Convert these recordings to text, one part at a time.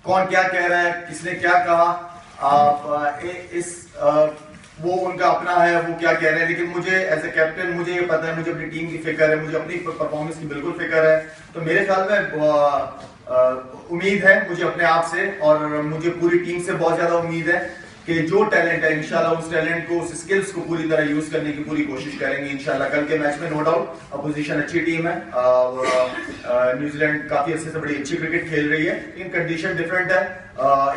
कौन क्या कह रहा है, किसने क्या कहा, वो उनका अपना है, वो क्या कह रहे हैं। लेकिन मुझे एज ए कैप्टन मुझे ये पता है, मुझे अपनी टीम की फिक्र है, मुझे अपनी परफॉर्मेंस की बिल्कुल फिक्र है। तो मेरे ख्याल में उम्मीद है मुझे अपने आप से और मुझे पूरी टीम से बहुत ज्यादा उम्मीद है कि जो टैलेंट है इंशाल्लाह उस टैलेंट को, उस स्किल्स को पूरी तरह यूज करने की पूरी कोशिश करेंगे इंशाल्लाह। कल के मैच में नो डाउट अपोजिशन अच्छी टीम है, न्यूजीलैंड काफी अच्छे से बड़ी अच्छी क्रिकेट खेल रही है, लेकिन कंडीशन डिफरेंट है,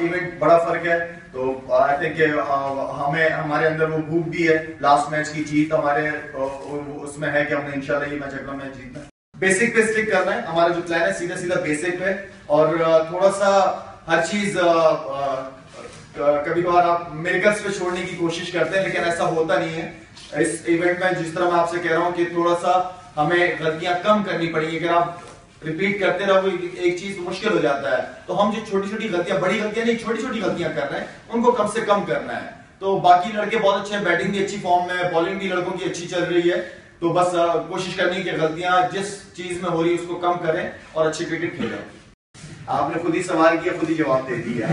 इवेंट बड़ा फर्क है। तो आई थिंक हमें हमारे अंदर वो भूख भी है, लास्ट मैच की जीत हमारे उसमें है कि हमने इंशाल्लाह ये मैच अगला मैच जीतना। बेसिक पे स्टिक करना है, हमारा जो प्लान है सीधा सीधा बेसिक पे, और थोड़ा सा हर चीज कभी कभार आप मिरेकल्स पे छोड़ने की कोशिश करते हैं, लेकिन ऐसा होता नहीं है। इस इवेंट में जिस तरह मैं आपसे कह रहा हूं कि थोड़ा सा हमें गलतियां कम करनी पड़ेंगी। अगर आप रिपीट करते रहो एक चीज तो मुश्किल हो जाता है। तो हम जो छोटी छोटी गलतियां, बड़ी गलतियां नहीं, छोटी छोटी गलतियां कर रहे हैं, उनको कम से कम करना है। तो बाकी लड़के बहुत अच्छे हैं, बैटिंग भी अच्छी फॉर्म में है, बॉलिंग भी लड़कों की अच्छी चल रही है। तो बस कोशिश करनी कि गलतियां जिस चीज में हो रही है उसको कम करें और अच्छी क्रिकेट खेलें। आपने खुद ही सवाल किया, खुद ही जवाब दे दिया।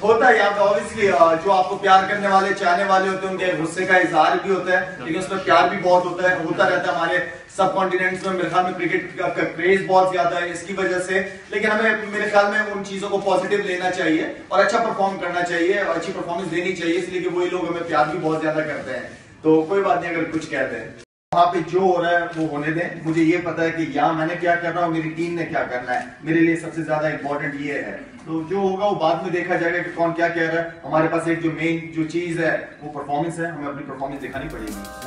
होता है यहाँ पे ऑब्वियसली, जो आपको प्यार करने वाले, चाहने वाले होते हैं, उनके गुस्से का इजहार भी होता है, लेकिन उसमें प्यार भी बहुत होता है, होता रहता है। हमारे सब कॉन्टिनेंट्स में मेरे ख्याल में क्रिकेट का क्रेज बहुत ज्यादा है इसकी वजह से। लेकिन हमें मेरे ख्याल में उन चीजों को पॉजिटिव लेना चाहिए और अच्छा परफॉर्म करना चाहिए, अच्छी परफॉर्मेंस देनी चाहिए, इसलिए कि वही लोग हमें प्यार भी बहुत ज्यादा करते हैं। तो कोई बात नहीं अगर कुछ कहते हैं, वहां पे जो हो रहा है वो होने दें। मुझे ये पता है कि यहाँ मैंने क्या करना है, मेरी टीम ने क्या करना है, मेरे लिए सबसे ज्यादा इंपॉर्टेंट ये है। तो जो होगा वो बाद में देखा जाएगा कि कौन क्या कह रहा है। हमारे पास एक जो मेन जो चीज है वो परफॉर्मेंस है, हमें अपनी परफॉर्मेंस दिखानी पड़ेगी।